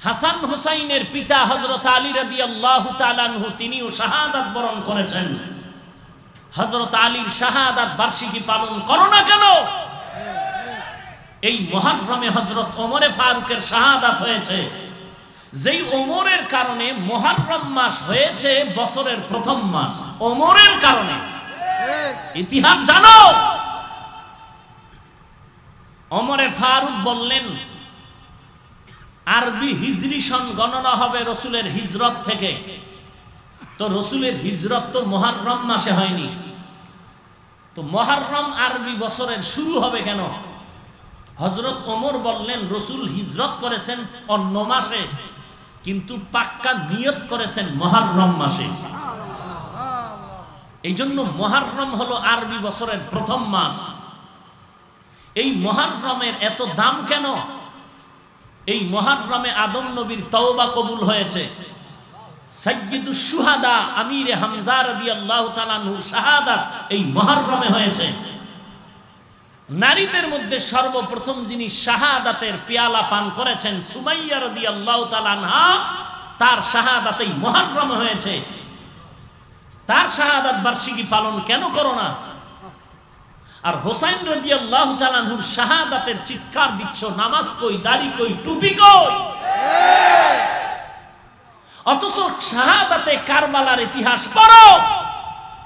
হাসান হুসাইনের পিতা হযরত আলী রাদিয়াল্লাহু তাআলা আনহু তিনিও শাহাদাত বরণ করেছেন। হযরত আলীর শাহাদাত বার্ষিকী পালন করো না কেন? এই মুহররমে হযরত ওমরে ফারুকের শাহাদাত হয়েছে, যেই ওমরের কারণে মুহররম মাস হয়েছে বছরের প্রথম মাস, ওমরের কারণে। ইতিহাস জানো? ওমরে ফারুক বললেন আরবি হিজরি সন গণনা হবে রসুলের হিজরত থেকে, তো রসুলের হিজরত তো মুহররম মাসে হয়নি, তো মুহররম আরবি বছরের শুরু হবে কেন? হযরত ওমর বললেন রসুল হিজরত করেছেন অন্য মাসে, কিন্তু পাক্কা নিয়ত করেছেন মুহররম মাসে। এই জন্য মুহররম হলো আরবি বছরের প্রথম মাস। এই মুহররমের এত দাম কেন? এই মুহররমে আদম নবীর তওবা কবুল হয়েছে। সাইয়্যিদুশ শুহাদা আমিরে হামজা রাদিয়াল্লাহু তাআলা আনহুর শাহাদাত এই মুহররমে হয়েছে। নারীদের মধ্যে সর্বপ্রথম যিনি শাহাদাতের পেয়ালা পান করেছেন সুমাইয়া রাদিয়াল্লাহু তাআলা আনহা, তার শাহাদাত এই মুহররমে হয়েছে। তার শাহাদাত বার্ষিকী পালন কেন করো না? আর হোসাইন রাদিয়াল্লাহু তাআলা আনহুর শাহাদাতের চিৎকার দিচ্ছ, নামাজ কই, দাড়ি কই, টুপি কই? অথচ শাহাদাতে কারবালার ইতিহাস পড়ো।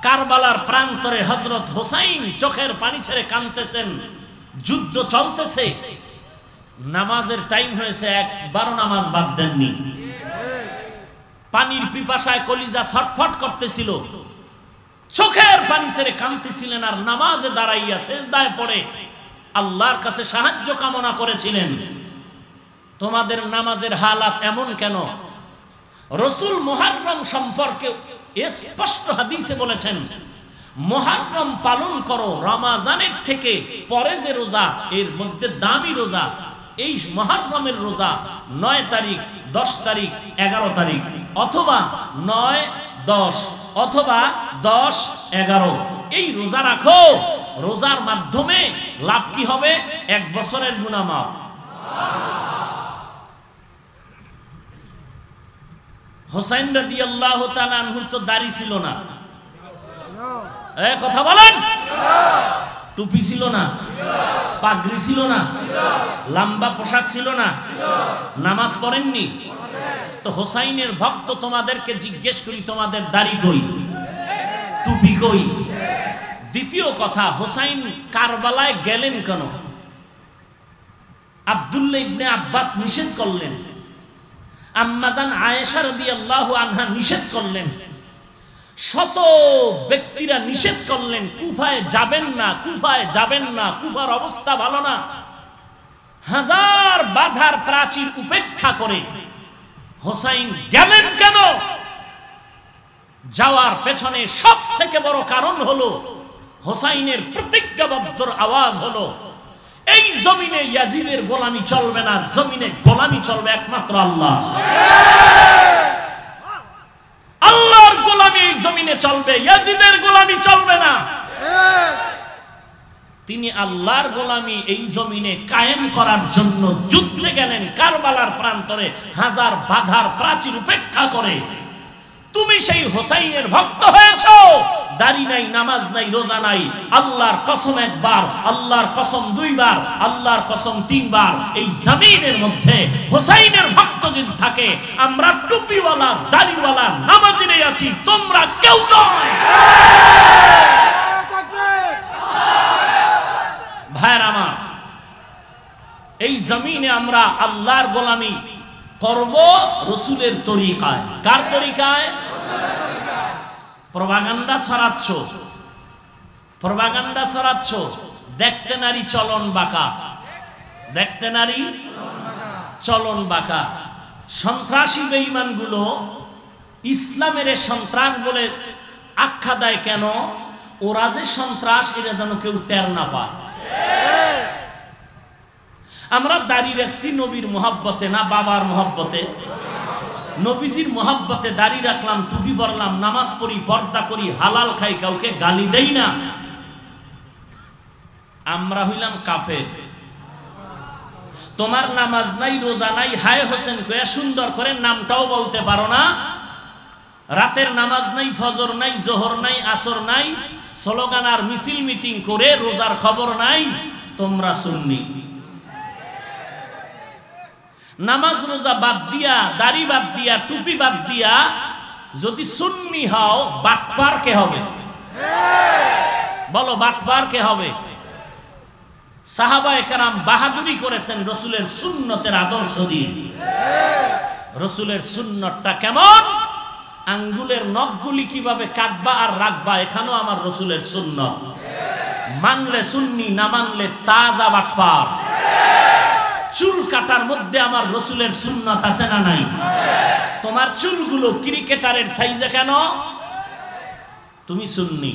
কারবালার প্রান্তরে হযরত হোসাইন চোখের পানি ছেড়ে কাঁদতেছেন, যুদ্ধ চলতেছে, নামাজের টাইম হয়েছে, একবারও নামাজ বাদ দেননি। পানির পিপাসায় কলিজা ছটফট করতেছিল, চোখের পানি ছেড়ে কাঁদতেছিলেন, আর নামাজে দাঁড়াইয়া সিজদায় পড়ে আল্লাহর কাছে সাহায্য কামনা করেছিলেন। তোমাদের নামাজের হালাত এমন কেন? রাসূল মুহররম সম্পর্কে স্পষ্ট হাদিসে বলেছেন, মুহররম পালন করো রমজানের থেকে পরে যে রোজা, এর মধ্যে দামি রোজা এই মুহররমের রোজা 9 তারিখ, 10 তারিখ, 11 তারিখ, অথবা 9, 10 অথবা 10, 11 এই রোজা রাখো। রোজার মাধ্যমে লাভ কি হবে? 1 বছরের গুনাহ মাফ। হোসাইন রাদিয়াল্লাহু তাআলা আনহুর তো দাড়ি ছিল না, কথা বলেন, টুপি ছিল না, পাগড়ি ছিল না, লম্বা পোশাক ছিল না, নামাজ পড়েননি। তো হোসাইনের ভক্ত তোমাদেরকে জিজ্ঞেস করি, তোমাদের দাড়ি কই, টুপি কই? দ্বিতীয় কথা, হোসাইন কারবালায় গেলেন কেন? আব্দুল্লাহ ইবনে আব্বাস নিষেধ করলেন, আম্মাজান আয়েশা রাদিয়াল্লাহু আনহা নিষেধ করলেন, শত ব্যক্তিরা নিষেধ করলেন, কুফায় যাবেন না, কুফায় যাবেন না, কুফার অবস্থা ভালো না। হাজার বাধার প্রাচীর উপেক্ষা করে হোসাইন গেলেন কেন? যাওয়ার পেছনে সব থেকে বড় কারণ হলো হোসাইনের প্রতিজ্ঞাবদ্ধর আওয়াজ হলো, এই জমিনে ইয়াজিদের গোলামি চলবে না, জমিনে গোলামি চলবে একমাত্র আল্লাহ। আল্লাহর গোলামি এই জমিনে চলবে, ইয়াজিদের গোলামি চলবে না। তিনি আল্লাহর গোলামি এই জমিনে কায়েম করার জন্য যুদ্ধে গেলেন কারবালার প্রান্তরে, হাজার বাধার প্রাচীর উপেক্ষা করে। তুমি সেই হোসাইনের ভক্ত হয়েছো, দাড়ি নাই, নামাজ নাই, রোজা নাই, আল্লাহর কসম একবার, আল্লাহর কসম 2 বার, আল্লাহর কসম 3 বার, এই জমিনের মধ্যে হোসাইনের ভক্ত যদি থাকে, আমরা টুপিওয়ালা, দাড়িওয়ালা, নামাজিরে আছি, তোমরা কেউ নয়। ভাইরা আমার, এই জমিনে আমরা আল্লাহর গোলামি করব রাসূলের তরিকায়। কার তরিকায়? প্রপাগান্ডা ছড়াচ্ছ, প্রপাগান্ডা ছড়াচ্ছ, দেখতে নারী চলন বাঁকা, দেখতে নারী চলন বাঁকা। সন্ত্রাসী বেঈমানগুলো ইসলামের সন্ত্রাস বলে আখ্যা দেয় কেন? ওরা যে সন্ত্রাস, এটা যেন কেউ টের না পায়। আমরা দাড়ি রাখছি নবীর মহব্বতে না বাবার মহব্বতে? নবীজির মহব্বতে দাড়ি রাখলাম, টুপি পরলাম, নামাজ পড়ি, পর্দা করি, হালাল খাই, কাউকে গালি দেই না। আমরা হইলাম কাফের। তোমার নামাজ নাই, রোজা নাই, হায় হোসেন কয়ে সুন্দর করে নামটাও বলতে পারো না, রাতের নামাজ নাই, ফজর নাই, জোহর নাই, আসর নাই, স্লোগান আর মিছিল মিটিং করে রোজার খবর নাই, তোমরা সুন্নি। নামাজ রোজা বাদ দিয়া, দাড়ি বাদ দিয়া, টুপি বাদ দিয়া যদি সুন্নি হও, বাটপার কে হবে? বলো, বাটপার কে হবে? সাহাবায়ে কেরাম বাহাদুরি করেছেন রসুলের সুন্নতের আদর্শ দিয়ে। রসুলের সুন্নতটা কেমন, আঙ্গুলের নখগুলি কিভাবে কাটবা আর রাখবা, এখানেও আমার রসুলের সুন্নত। মানলে সুন্নি, না মানলে তাজা বাটপার। চুল কাটার মধ্যে আমার রসুলের সুন্নত আছে না নাই? তোমার চুলগুলো ক্রিকেটারের সাইজে কেন? তুমি সুন্নি।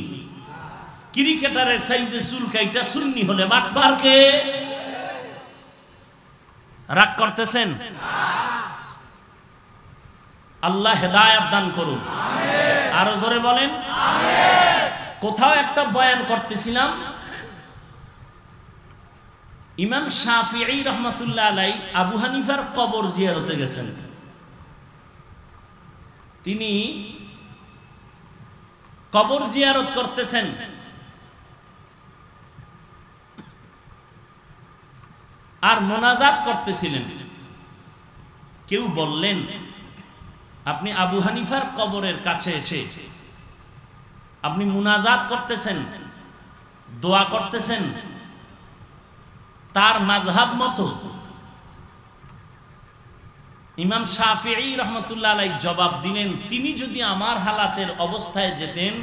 ক্রিকেটারের সাইজে চুল কাইটা সুন্নি হলে বাটপার কে? রাগ করতেছেন? আল্লাহ হেদায়েত দান করুন। আরো জোরে বলেন। কোথাও একটা বয়ান করতেছিলাম, ইমাম শাফিঈ রহমাতুল্লাহ আলাইহি আবু হানিফার কবর জিয়ারতে গেছেন। তিনি কবর জিয়ারত করতেছেন, আর মোনাজাত করতেছিলেন। কেউ বললেন, আপনি আবু হানিফার কবরের কাছে এসে আপনি মুনাজাত করতেছেন, দোয়া করতেছেন তার মাযহাব মতো। ইমাম শাফিঈ রহমাতুল্লাহ আলাইহি জবাব দিলেন, তিনি যদি আমার হালাতের অবস্থায় যেতেন,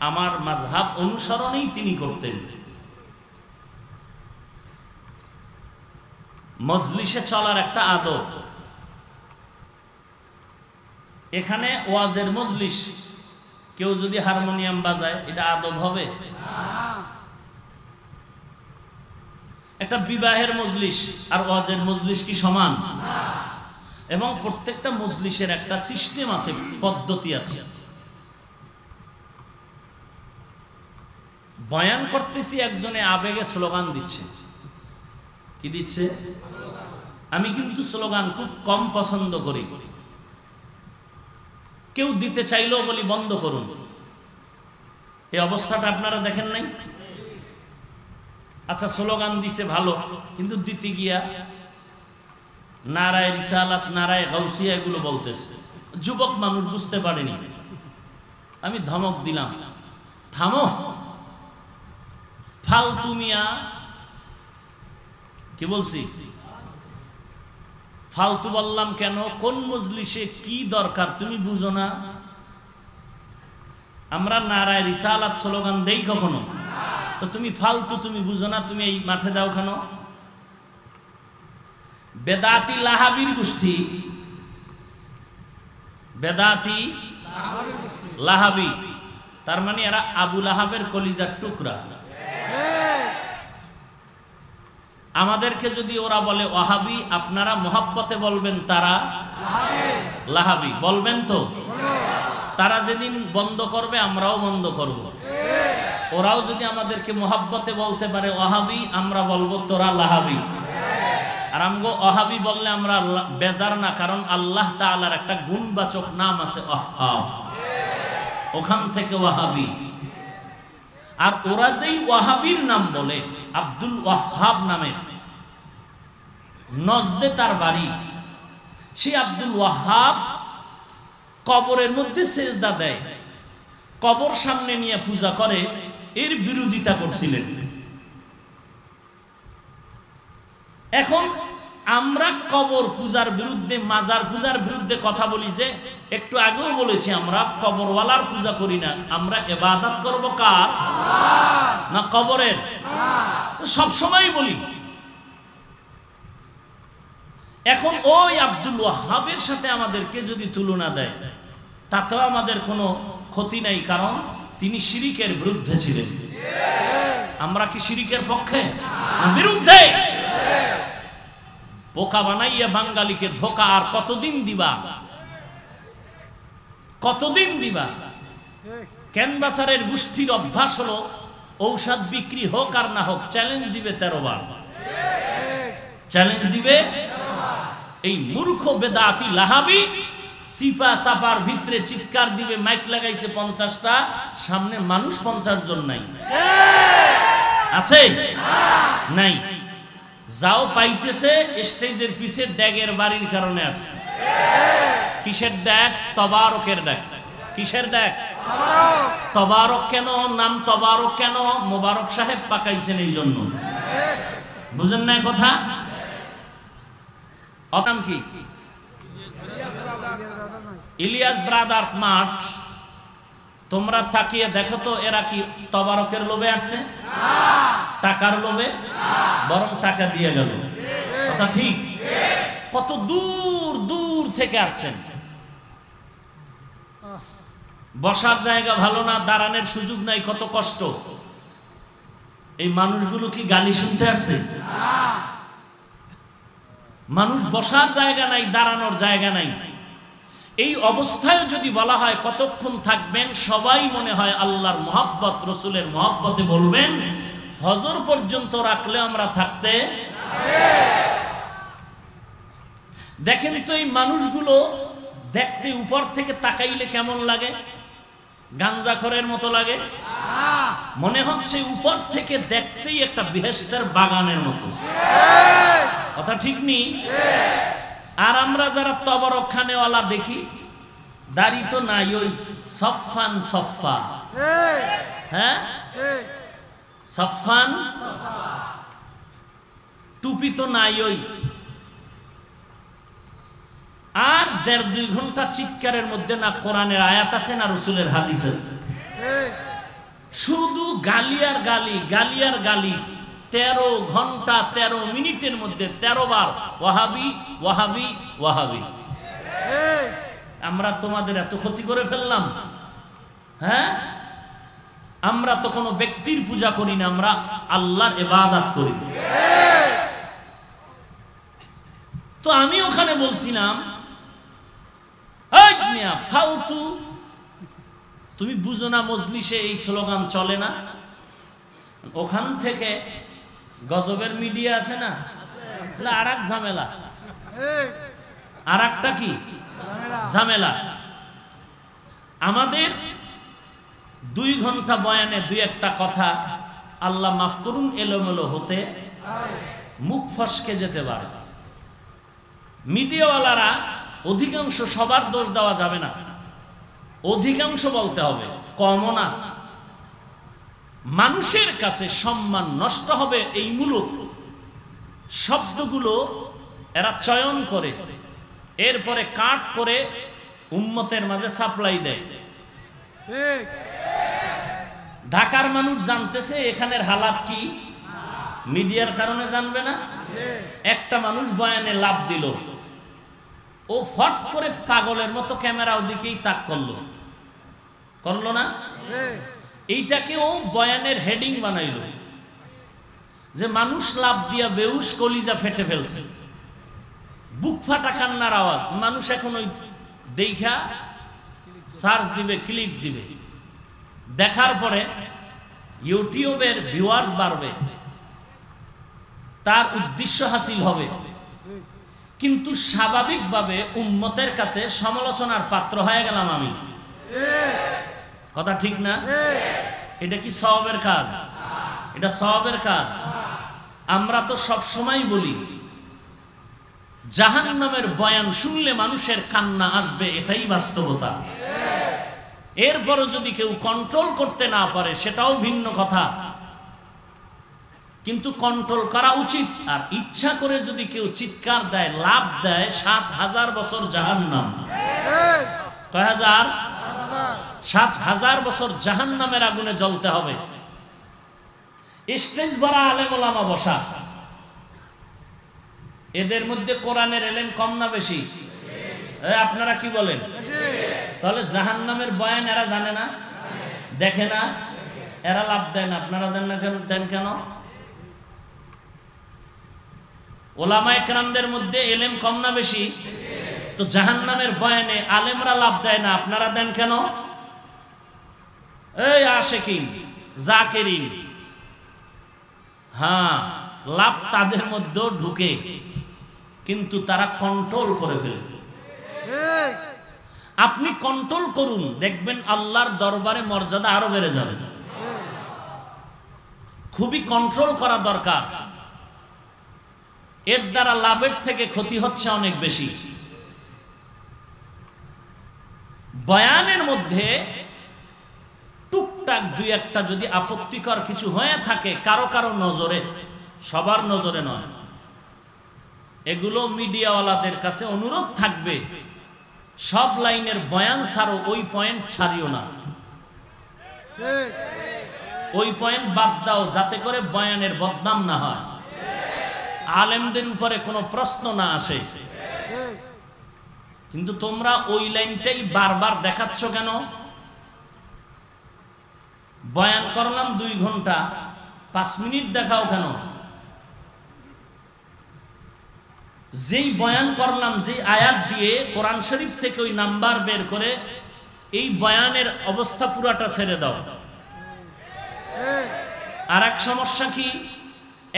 আমার মাযহাব অনুসরণেই তিনি করতেন। মজলিসে চলার একটা আদব। এখানে ওয়াজের মজলিস, কেউ যদি হারমোনিয়াম বাজায়, এটা আদব হবে? একটা বিবাহের মজলিস আর ওয়াজের মজলিস কি সমান? এবং প্রত্যেকটা মজলিসের একটা সিস্টেম আছে, পদ্ধতি আছে। বয়ান করতেছি, একজনে আবেগে স্লোগান দিচ্ছে। কি দিচ্ছে? আমি কিন্তু স্লোগান খুব কম পছন্দ করি। কেউ দিতে চাইলেও বলি বন্ধ করুন। এই অবস্থাটা আপনারা দেখেন নাই? আচ্ছা, স্লোগান দিছে ভালো, কিন্তু দিতে গিয়া নারায়ে রিসালাত, নারায়ে গাউসিয়া এগুলো বলতেছে। যুবক মানুষ বুঝতে পারেনি। আমি ধমক দিলাম, থামো, ফালতু মিয়া। কি বলছি? ফালতু বললাম কেন? কোন মজলিসে কি দরকার তুমি বুঝো না? আমরা নারায়ে রিসালাত স্লোগান দেই কখনো? তো তুমি ফালতু, তুমি বুঝো না, তুমি এই মাঠে দাও কেন? বেদাতি লাহাবির গোষ্ঠী, বেদাতি লাহাবি, তার মানে এরা আবু লাহাবের কলিজার টুকরা। আমাদেরকে যদি ওরা বলে ওয়াহাবি, আপনারা মোহাব্বতে বলবেন তারা লাহাবি। বলবেন তো? তারা যেদিন বন্ধ করবে, আমরাও বন্ধ করব। ওরাও যদি আমাদেরকে মোহাব্বতে বলতে পারে ওয়াহাবি, আমরা বলবো তোরা লাহাবি। আর আমগো ওয়াহাবি বললে আমরা বেজার না, কারণ আল্লাহ তাআলার একটা গুণবাচক নাম আছে ওয়াহাব, ওখান থেকে ওয়াহাবি। আর ওরা যেই ওয়াহাবির নাম বলে, আব্দুল ওয়াহাব নামে, নজদে তার বাড়ি, সেই আব্দুল ওয়াহাব কবরের মধ্যে সেজদা দেয়, কবর সামনে নিয়ে পূজা করে, এর বিরোধিতা করছিলেন। এখন আমরা কবর পূজার বিরুদ্ধে, মাজার পূজার বিরুদ্ধে কথা বলি যে, একটু আগেও বলেছি আমরা কবরওয়ালার পূজা করি না, আমরা ইবাদত করব কার? না কবরের? সব সময় বলি। এখন ওই আব্দুল ওয়াহাবের সাথে আমাদেরকে যদি তুলনা দেয়, তাতেও আমাদের কোনো ক্ষতি নাই, কারণ তিনি শিরিকের বিরুদ্ধে ছিলেন। আমরা কি শিরিকের পক্ষে? বিরুদ্ধে। বোকা বানাইয়া বাঙালিকে ধোকা আর কতদিন দিবা? কতদিন দিবা? ক্যানভাসারের গোষ্ঠীর অভ্যাস হলো ঔষধ বিক্রি হোক আর না হোক, চ্যালেঞ্জ দিবে 13 বার। চ্যালেঞ্জ দিবে এই মূর্খ বেদাতি লাহাবি সিফা সাফার ভিতরে চিৎকার দিবে, মাইক লাগাইছে 50টা, সামনে মানুষ 50 জন নাই, আছে নাই, যাও পাইতেছে স্টেজের পিছে ড্যাগের বাড়ির কারণে আছে। কিসের ড্যাগ? তবারকের ড্যাগ। কিসের ড্যাগ? তবারক। কেন নাম তবারক? কেন? মোবারক সাহেব পাকাইছেন এই জন্য। বুঝেন না কথা? নাম কি? ইলিয়াস ব্রাদার্স মাঠ। তোমরা তাকিয়ে দেখো তো এরা কি তবারকের লোভে আসছে? টাকার লোভে? বরং টাকা দিয়ে গেল। কথা ঠিক? কত দূর দূর থেকে আসছেন। বসার জায়গা ভালো না, দাঁড়ানোর সুযোগ নাই, কত কষ্ট। এই মানুষগুলো কি গালি শুনতে আসছে? মানুষ বসার জায়গা নাই, দাঁড়ানোর জায়গা নাই। এই অবস্থায় যদি বলা হয় কতক্ষণ থাকবেন, সবাই মনে হয় আল্লাহর মহব্বত, রসুলের মহব্বতে বলবেন ফজর পর্যন্ত রাখলে আমরা থাকতে। দেখেন তো এই মানুষগুলো দেখতে উপর থেকে তাকাইলে কেমন লাগে? গাঞ্জাখরের মতো লাগে? মনে হচ্ছে উপর থেকে দেখতেই একটা বেহেশতের বাগানের মতো। কথা ঠিক নেই? আর আমরা যারা তবরক খানেওয়ালা দেখি, দাড়ি তো নাই, ওই সফান সফা, হ্যাঁ সফান, টুপি তো নাই, ওই আর 1.5-2 ঘন্টা চিৎকারের মধ্যে না কোরআনের আয়াত আছে না রসুলের হাদিস আছে, শুধু গালি আর গালি, গালি আর গালি। 13 ঘন্টা 13 মিনিটের মধ্যে 13 বার ওয়াহাবি ওয়াহাবি ওয়াহাবি। আমরা তোমাদের এত ক্ষতি করে ফেললাম, হ্যাঁ? আমরা তো কোনো ব্যক্তির পূজা করি না, আমরা আল্লাহর ইবাদত করি। তো আমি ওখানে বলছিলাম ফালতু, তুমি বুঝো না মজলিসে এই স্লোগান চলে না? ওখান থেকে গজবের মিডিয়া আছে না, আর এক ঝামেলা, আর একটা কি ঝামেলা। আমাদের 2 ঘন্টা বয়ানে 2-1টা কথা আল্লাহ মাফ করুন এলোমেলো হতে, মুখ ফসকে যেতে পারে। মিডিয়াওয়ালারা অধিকাংশ, সবার দোষ দেওয়া যাবে না, অধিকাংশ বলতে হবে, কমও না। মানুষের কাছে সম্মান নষ্ট হবে এই মূলক শব্দগুলো এরা চয়ন করে, এরপরে কাট করে উম্মতের মাঝে সাপ্লাই দেয়। ঢাকার মানুষ জানতেছে এখানের হালাত কি, মিডিয়ার কারণে জানবে না। একটা মানুষ বয়ানে লাভ দিল, ও ফট করে পাগলের মতো ক্যামেরা ওদিকেই তাক করলো, করলো না? এইটাকে ও বয়ানের হেডিং বানাইল যে মানুষ লাভ দিয়া বেউস, কলিজা ফেটে ফেলছে, বুক ফাটা কান্নার আওয়াজ। মানুষ এখন ওই দেখা সার্চ দিবে, ক্লিক দিবে, দেখার পরে ইউটিউবের ভিউয়ার্স বাড়বে, তার উদ্দেশ্য হাসিল হবে, কিন্তু স্বাভাবিকভাবে উম্মতের কাছে সমালোচনার পাত্র হয়ে গেলাম আমি। কথা ঠিক না? এটা কি সওয়াবের কাজ? এটা সওয়াবের কাজ। আমরা তো সব সময় বলি জাহান্নামের বয়ান শুনলে মানুষের কান্না আসবে, এটাই বাস্তবতা। এরপরও যদি কেউ কন্ট্রোল করতে না পারে সেটাও ভিন্ন কথা, কিন্তু কন্ট্রোল করা উচিত। আর ইচ্ছা করে যদি কেউ চিৎকার দেয়, লাভ দেয়, 7000 বছর জাহান্নাম। কয় হাজার? 7000 বছর জাহান্নামের আগুনে জ্বলতে হবে। স্টেজ ভরা আলেম ওলামা বসা, এদের মধ্যে কোরআনের এলেম কম না বেশি? আপনারা কি বলেন? তাহলে জাহান্নামের বয়ান এরা জানে না, দেখে না, এরা লাভ দেয় না, আপনারা দেন না কেন? দেন কেন? ওলামায়ে কেরামদের মধ্যে এলেম কম না বেশি? তো জাহান্নামের বয়ানে আলেমরা লাভ দেয় না, আপনারা দেন কেন? এই আশিকিন, জাকিরিন, হ্যাঁ লাভ তাদের মধ্যেও ঢুকে, কিন্তু তারা কন্ট্রোল করে ফেলে। আপনি কন্ট্রোল করুন, দেখবেন আল্লাহর দরবারে মর্যাদা আরো বেড়ে যাবে। খুবই কন্ট্রোল করা দরকার। এর দ্বারা লাভের থেকে ক্ষতি হচ্ছে অনেক বেশি। বয়ানের মধ্যে টুকটাক দুই একটা যদি আপত্তিকর কিছু হয়ে থাকে কারো কারো নজরে, সবার নজরে নয়, এগুলো মিডিয়াওয়ালাদের কাছে অনুরোধ থাকবে, সব লাইনের বয়ান ছাড়ো, ওই পয়েন্ট ছাড়িও না, ওই পয়েন্ট বাদ দাও, যাতে করে বয়ানের বদনাম না হয়, আলেমদের উপরে কোনো প্রশ্ন না আসে। কিন্তু তোমরা ওই লাইনটাই বারবার দেখাচ্ছ কেন? বয়ান করলাম 2 ঘন্টা, 5 মিনিট দেখাও কেন? যেই বয়ান করলাম, যেই আয়াত দিয়ে কোরআন শরীফ থেকে ওই নাম্বার বের করে এই বয়ানের অবস্থা পুরাটা ছেড়ে দাও। আর এক সমস্যা কি,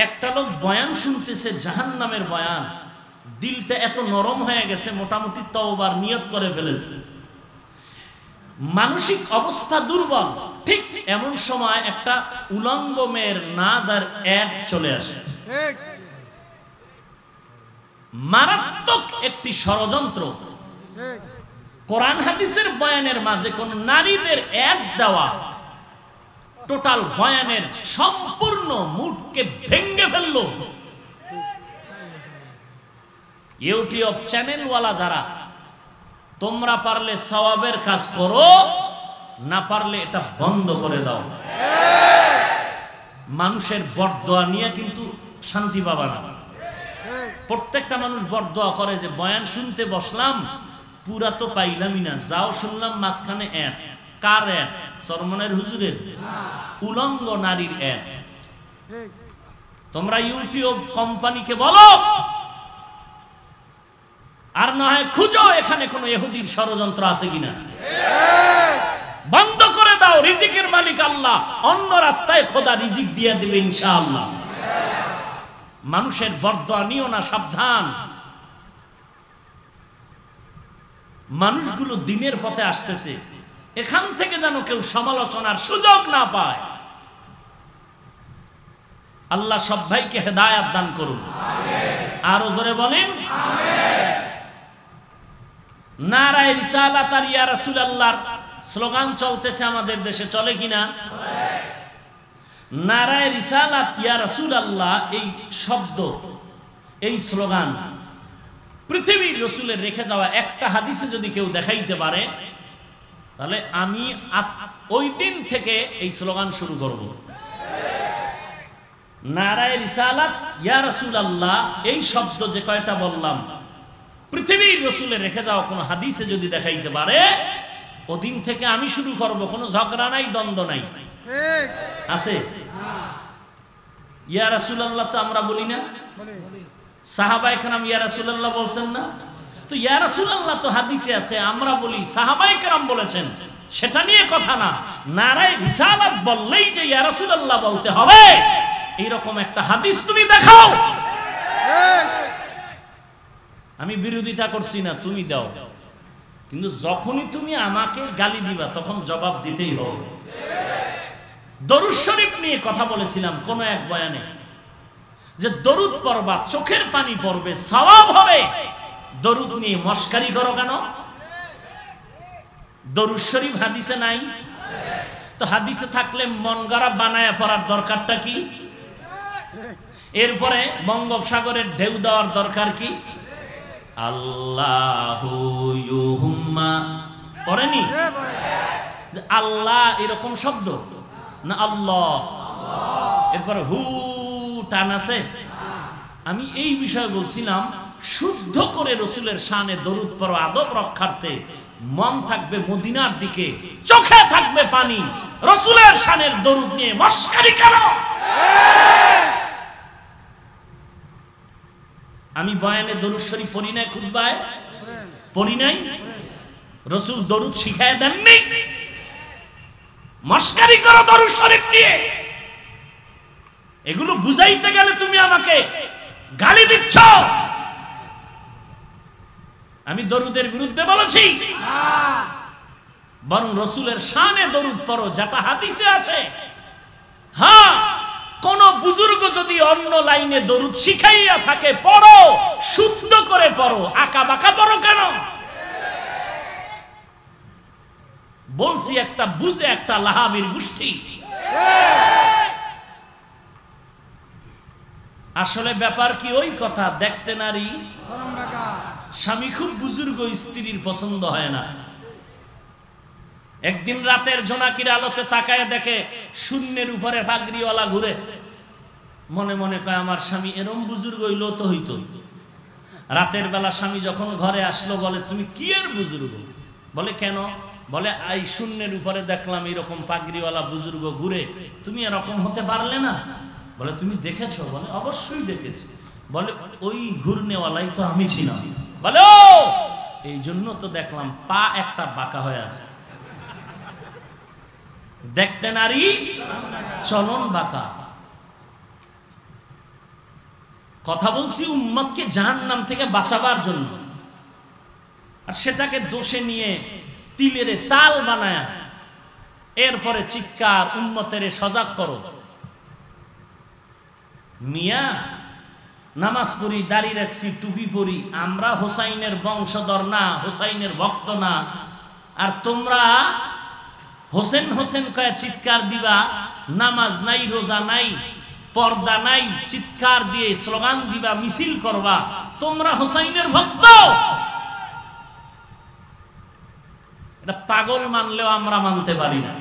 একটা লোক বয়ান শুনতেছে জাহান্নামের বয়ান, দিলটা এত নরম হয়ে গেছে, মোটামুটি তওবার নিয়ত করে ফেলেছে, মানসিক অবস্থা দুর্বল। ঠিক এমন সময় একটা উলঙ্গ মেয়ের নাচ আর অ্যাড চলে আসে, মারাত্মক একটি ষড়যন্ত্র। কোরআন হাদিসের বয়ানের মাঝে কোন নারীদের অ্যাড দেওয়া টোটাল বয়ানের সম্পূর্ণ মুডকে ভেঙে ফেললো। ইউটিউব চ্যানেলওয়ালা যারা, তোমরা পারলে সওয়াবের কাজ করো, না পারলে এটা বন্ধ করে দাও। মানুষের বরদোয়া নিয়ে কিন্তু শান্তি পাবা না। প্রত্যেকটা মানুষ বরদোয়া করে যে বয়ান শুনতে বসলাম, পুরা তো পাইলামই না, যাও শুনলাম মাঝখানে অ্যাড। কার অ্যাড? চরমনের হুজুরের উলঙ্গ নারীর অ্যাড। তোমরা ইউটিউব কোম্পানিকে বলো, আর না হয় খুঁজো এখানে কোন ইহুদির ষড়যন্ত্র আছে কিনা, বন্ধ করে দাও। রিজিকের মালিক আল্লাহ, অন্য রাস্তায় খোদা রিজিক দিয়ে দিবে ইনশাআল্লাহ। মানুষের বরদোয়া নিও না, সাবধান। মানুষগুলো দিনের পথে আসতেছে, এখান থেকে যেন কেউ সমালোচনার সুযোগ না পায়। আল্লাহ সব ভাইকে হেদায়েত দান করুন, আরো জোরে বলেন নারায়ে রিসালাত আর ইয়া রাসূলুল্লাহর স্লোগান চলতেছে আমাদের দেশে, চলে কিনা? নারায়ে রিসালাত ইয়া রাসূলুল্লাহ, এই শব্দ, এই স্লোগান পৃথিবীর রাসূলের রেখে যাওয়া একটা হাদিসে যদি কেউ দেখাইতে পারে, তাহলে আমি ওই দিন থেকে এই স্লোগান শুরু করব। নারায়ে রিসালাত ইয়া রাসূলুল্লাহ, এই শব্দ যে কয়টা বললাম, পৃথিবীর রাসূলের রেখে যাওয়া কোনো হাদিসে যদি দেখাইতে পারে, ওদিন থেকে আমি শুরু করব। কোনো ঝগড়া নাই, দ্বন্দ্ব নাই, আছে? ইয়া রাসূলুল্লাহ তো আমরা বলি না, সাহাবায়ে কেরাম ইয়া রাসূলুল্লাহ বলছেন না? তো ইয়া রাসূলুল্লাহ তো হাদিসে আছে, আমরা বলি সাহাবায়ে কেরাম বলেছেন, সেটা নিয়ে কথা না। নারায়ে রিসালাত বললেই যে ইয়া রাসূলুল্লাহ বলতে হবে, এইরকম একটা হাদিস তুমি দেখাও। আমি বিরোধিতা করছি না, তুমি দাও, কিন্তু যখনই তুমি আমাকে গালি দিবা তখন জবাব দিতেই হবে। দরুদ শরীফ নিয়ে কথা বলেছিলাম কোন এক বয়ানে, যে দরুদ পড়বা, চোখের পানি পড়বে, সওয়াব হবে। দরুদ নিয়ে মস্কারি করো কেন? দরুদ শরীফ হাদিসে নাই, তো হাদিসে থাকলে মন গড়া বানায়া পড়ার দরকারটা কি? এরপরে বঙ্গোপসাগরের ঢেউ দেওয়ার দরকার কি? আল্লাহু ইউহুম্মা পড়েনি? আল্লাহ এরকম শব্দ না, আল্লাহ। এরপরে হু টান আছে। আমি এই বিষয়ে বলছিলাম, শুদ্ধ করে রসুলের শানে দরুদ পড়ো, আদব রক্ষার্থে। মন থাকবে মদিনার দিকে, চোখে থাকবে পানি। রসুলের শানের দরুদ নিয়ে মস্কারি কেন? আমি বয়ানে দরুদ শরীফ পড়ি নাই, খুতবায় পড়ি নাই। রসুল দরুদ শিখায় দেননি, মস্কারি করো দরুদ শরীফ নিয়ে। এগুলো বুঝাইতে গেলে তুমি আমাকে গালি দিচ্ছ। আমি দরুদের বিরুদ্ধে বলেছি? বরং রসুলের শানে দরুদ পড়ো, যেটা হাদিসে আছে। হ্যাঁ, কোন বুজুর্গ যদি অন্য লাইনে দরুদ শিখাইয়া থাকে, পড়ো, শুদ্ধ করে পড়ো, আঁকা বাঁকা পড়ো কেন? বলছি একটা বুঝে একটা লাহাবির গোষ্ঠী। আসলে ব্যাপার কি ওই কথা, দেখতে নারী স্বামী খুব বুজুর্গ, স্ত্রীর পছন্দ হয় না। একদিন রাতের জোনাকির আলোতে তাকায় দেখে শূন্যের উপরে পাগড়িওয়ালা ঘুরে। মনে মনে কয় আমার স্বামী এরম বুজুর্গ হইলো তো হইতো। রাতের বেলা স্বামী যখন ঘরে আসলো, বলে তুমি কি এর বুজুর্গ? বলে কেন? বলে এই শূন্যের উপরে দেখলাম এরকম পাগড়িওয়ালা বুজুর্গ ঘুরে, তুমি এরকম হতে পারলে না? বলে তুমি দেখেছো? বলে অবশ্যই দেখেছি। বলে ওই ঘুরনেওয়ালাই তো আমি ছিলাম। বলে ও, এই জন্য তো দেখলাম পা একটা বাঁকা হয়ে আছে। দেখতে নারী, চলন বাঁকা। কথা বলছি উম্মতকে জাহান্নাম থেকে বাঁচাবার জন্য, আর সেটাকে দোষে নিয়ে তিলের তাল বানায় এরপরে চিৎকার, উম্মতের সজাগ করো। মিয়া নামাজ পড়ি, দাড়ি রাখছি, টুপি পরি, আমরা হোসাইনের বংশধর না, হোসাইনের ভক্ত না, আর তোমরা হোসেন হোসেন কয়ে চিৎকার দিবা, নামাজ নাই, রোজা নাই, পর্দা নাই, চিৎকার দিয়ে স্লোগান দিবা, মিছিল করবা, তোমরা হোসাইনের ভক্ত। এটা পাগল মানলেও আমরা মানতে পারি না।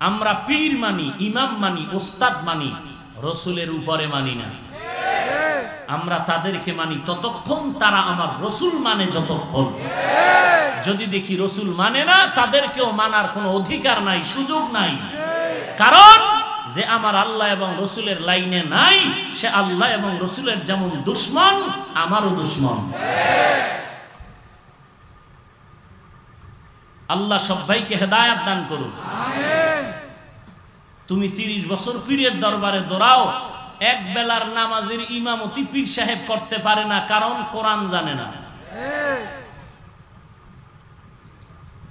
আমরা পীর মানি, ইমাম মানি, ওস্তাদ মানি, রসুলের উপরে মানি না। আমরা তাদেরকে মানি ততক্ষণ তারা আমার রসুল মানে যতক্ষণ। যদি দেখি রসুল মানে না, তাদেরকেও মানার কোনো অধিকার নাই, সুযোগ নাই। কারণ যে আমার আল্লাহ এবং রসুলের লাইনে নাই, সে আল্লাহ এবং রসুলের যেমন দুশমন, আমারও দুশমন। আল্লাহ সবাইকে হেদায়েত দান করুন। তুমি 30 বছর পীরের দরবারে দৌড়াও, এক বেলার নামাজের ইমামতি পীর সাহেব করতে পারে না, কারণ কোরআন জানে না।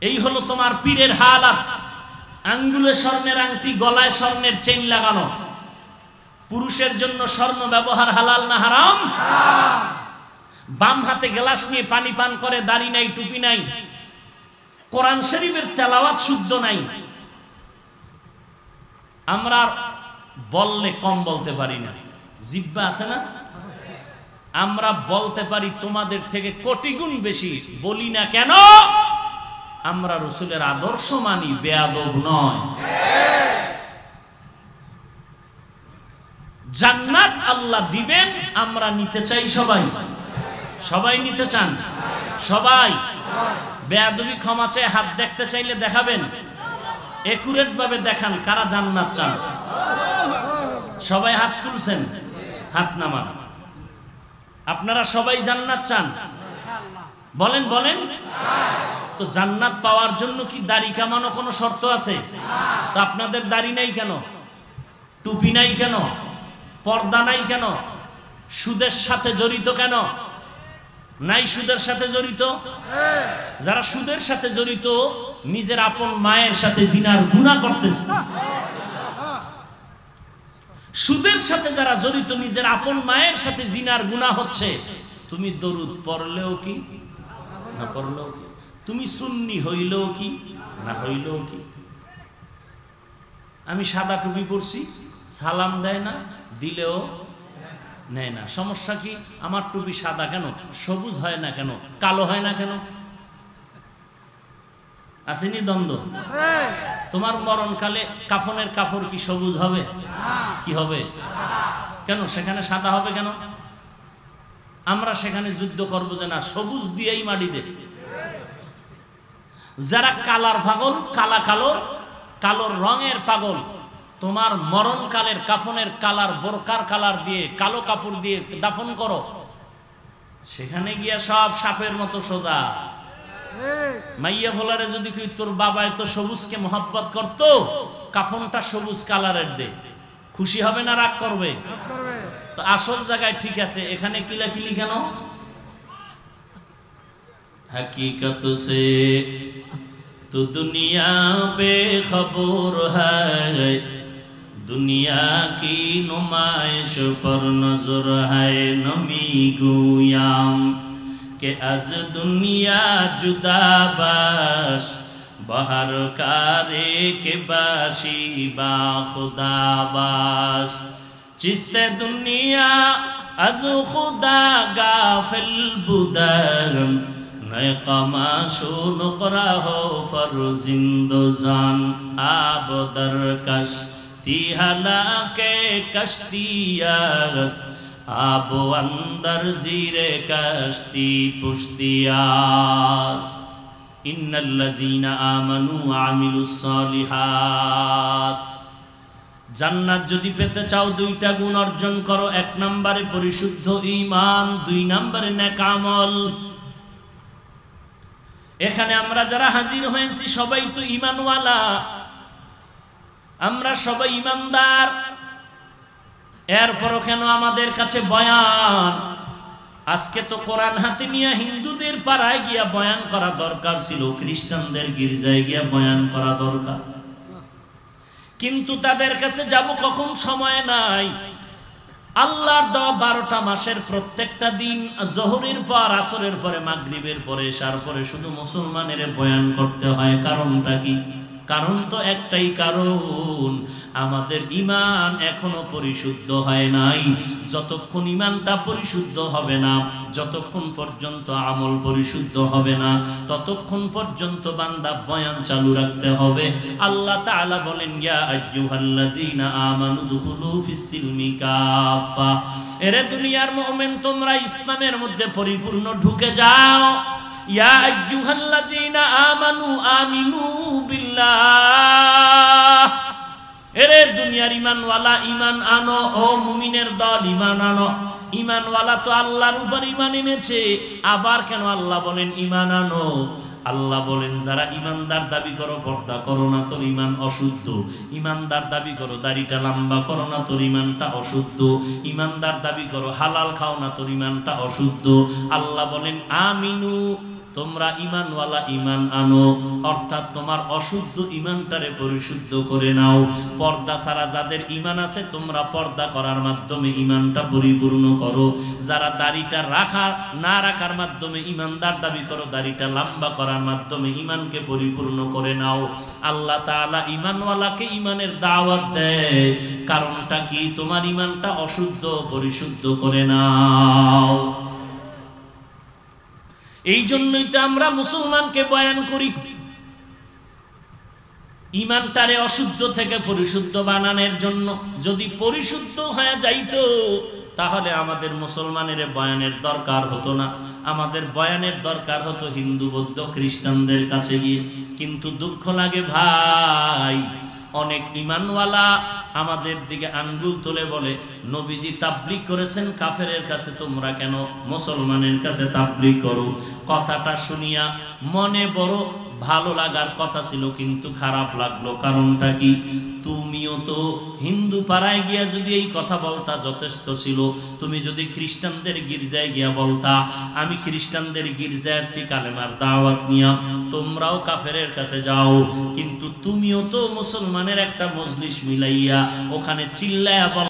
এই হলো তোমার পীরের হালাত। আঙ্গুলে স্বর্ণের আংটি, গলায় স্বর্ণের চেইন লাগানো। পুরুষের জন্য স্বর্ণ ব্যবহার হালাল না হারাম? বাম হাতে গ্লাস নিয়ে পানি পান করে, দাড়ি নাই, টুপি নাই, কোরআন শরীফের তেলাওয়াত শুদ্ধ নাই। আমরা বললে কম বলতে পারি না, জিহ্বা আছে না? আমরা বলতে পারি তোমাদের থেকে কোটি গুণ বেশি, বলি না কেন? আমরা রসুলের আদর্শ মানি, বেয়াদব নয়। জান্নাত আল্লাহ দিবেন, আমরা নিতে চাই। সবাই সবাই নিতে চান? সবাই বেয়াদবি ক্ষমা চেয়ে হাত দেখতে চাইলে দেখাবেন, একুরেট ভাবে দেখান কারা জান্নাত চান। সবাই হাত তুলছেন, হাত নামান। আপনারা সবাই জান্নাত চান? বলেন বলেন। তো জান্নাত পাওয়ার জন্য কি দাড়ি কামানো কোনো শর্ত আছে? তো আপনাদের দাড়ি নাই কেন? টুপি নাই কেন? পর্দা নাই কেন? সুদের সাথে জড়িত কেন? নাই সুদের সাথে জড়িত? যারা সুদের সাথে জড়িত, নিজের আপন মায়ের সাথে জিনার গুনাহ করতেছে। সুদের সাথে যারা জড়িত, নিজের আপন মায়ের সাথে জিনার গুনাহ হচ্ছে। তুমি দরুদ পড়লেও কি, না পড়লেও কি, তুমি সুন্নি হইলেও কি, না হইলেও কি। আমি সাদা টুপি পরছি, সালাম দেয় না, দিলেও নেয় না। সমস্যা কি? আমার টুপি সাদা কেন, সবুজ হয় না কেন, কালো হয় না কেন? আসেনি দ্বন্দ্ব? তোমার মরণকালে কাফনের কাপড় কি সবুজ হবে? কি হবে? কেন সেখানে সাদা হবে কেন? আমরা সেখানে যুদ্ধ করবো যে না, সবুজ দিয়েই মাটি দে। যারা কালার পাগল, কালা কালোর, কালোর রঙের পাগল, তোমার মরণকালের কাফনের কালার, বোরকার কালার দিয়ে, কালো কাপড় দিয়ে দাফন করো। সেখানে গিয়া সব সাপের মতো সোজা। মাইয়া ভোলারে যদি তোর বাবা এত সবুজকে মহব্বত করতো, কাফনটা সবুজ কালারের দে, খুশি হবে না রাগ করবে? তো আসল জায়গায় ঠিক আছে, এখানে কিলাকিলি কেন? हकीकत से तो दुनिया बेखबर है, दुनिया की नुमाइश पर नजर है। नमी गुयाम के अज दुनिया जुदा बाश, बहर कारे के बाशी बा खुदा बाश। चिस्ते दुनिया अज खुदा गाफिल बुदन, नए कमाशो नुकरा हो फर जिंदोजान। आब दरकश तिहला के कश्तियास, आब अंदर जीरे कश्ती पुश्तियास। इन्नल्लज़ीना आमनू व आमिलुस सालिहात। জান্নাত যদি পেতে চাও দুইটা গুণ অর্জন করো। এক নম্বরে পরিশুদ্ধ ঈমান, দুই নম্বরে নেক আমল। এখানে আমরা যারা হাজির হয়েছি সবাই তো ঈমানওয়ালা, আমরা সবাই ঈমানদার। এরপরও কেন আমাদের কাছে বয়ান? আজকে তো কোরআন হাতে নিয়ে হিন্দুদের পাড়ায় গিয়া বয়ান করা দরকার ছিল, খ্রিস্টানদের গির্জায় গিয়া বয়ান করা দরকার, কিন্তু তাদের কাছে যাব কখন? সময় নাই। আল্লাহর দেওয়া 12টা মাসের প্রত্যেকটা দিন জোহরের পর, আসরের পরে, মাগরিবের পরে, এশার পরে শুধু মুসলমানের বয়ান করতে হয়। কারণটা কি? কারণ তো একটাই কারণ, আমাদের ঈমান এখনো পরিশুদ্ধ হয় নাই। যতক্ষণ ঈমানটা পরিশুদ্ধ হবে না, যতক্ষণ পর্যন্ত আমল পরিশুদ্ধ হবে না, ততক্ষণ পর্যন্ত বান্দা বয়ান চালু রাখতে হবে। আল্লাহ তাআলা বলেন, ইয়া আইয়ুহাল্লাযীনা আমানু দুখুলু ফিস-সিলমি কাফা। এরে দুনিয়ার মুমিন, তোমরা ইসলামের মধ্যে পরিপূর্ণ ঢুকে যাও। ইয়া আইয়ুহাল্লাযীনা আমানু আমিনু বিল্লাহ। এরে দুনিয়ার ঈমানওয়ালা, ঈমান আনো। ও মুমিনের দল, ঈমান আনো। ঈমানওয়ালা তো আল্লাহর উপর ঈমান এনেছে, আবার কেন আল্লাহ বলেন ঈমান আনো? আল্লাহ বলেন, যারা ঈমানদার দাবি করো পর্দা করো না, তোর ঈমান অশুদ্ধ। ঈমানদার দাবি করো দাড়িটা লম্বা করো না, তোর ঈমানটা অশুদ্ধ। ঈমানদার দাবি করো হালাল খাও না, তোর ঈমানটা অশুদ্ধ। আল্লাহ বলেন আমিনু, তোমরা ঈমানওয়ালা ঈমান আনো, অর্থাৎ তোমার অশুদ্ধ ঈমানটারে পরিশুদ্ধ করে নাও। পর্দা ছাড়া যাদের ঈমান আছে, তোমরা পর্দা করার মাধ্যমে ঈমানটা পরিপূর্ণ করো। যারা দাড়িটা না রাখার মাধ্যমে ঈমানদার দাবি করো, দাড়িটা লম্বা করার মাধ্যমে ঈমানকে পরিপূর্ণ করে নাও। আল্লাহ তাআলা ঈমানওয়ালাকে ঈমানের দাওয়াত দেয়। কারণটা কি? তোমার ঈমানটা অশুদ্ধ, পরিশুদ্ধ করে নাও। এই জন্যই তো আমরা মুসলমানকে বয়ান করি, ঈমানটারে অশুদ্ধ থেকে পরিশুদ্ধ বানানোর জন্য। যদি পরিশুদ্ধ হয়ে যাইতো, তাহলে আমাদের মুসলমানের বয়ানের দরকার হতো না। আমাদের বয়ানের দরকার হতো হিন্দু, বৌদ্ধ, খ্রিস্টানদের কাছে গিয়ে। কিন্তু দুঃখ লাগে ভাই, অনেক ঈমানওয়ালা আমাদের দিকে আঙ্গুল তুলে বলে, নবীজি তাবলীগ করেছেন কাফেরের কাছে, তোমরা কেন মুসলমানের কাছে তাবলীগ করো? কথাটা শুনিয়া মনে বড় ভালো লাগার কথা ছিল, কিন্তু খারাপ লাগলো। কারণটা কি? তুমিও তো হিন্দু পাড়ায় গিয়া যদি এই কথা বলতা যথেষ্ট ছিল। তুমি যদি খ্রিস্টানদের গির্জায় গিয়া বলতা, আমি খ্রিস্টানদের গির্জায় আসছি কালেমার দাওয়াত নিয়া, তোমরাও কাফেরের কাছে যাও। কিন্তু তুমিও তো মুসলমানের একটা মজলিস মিলাইয়া ওখানে চিল্লায়া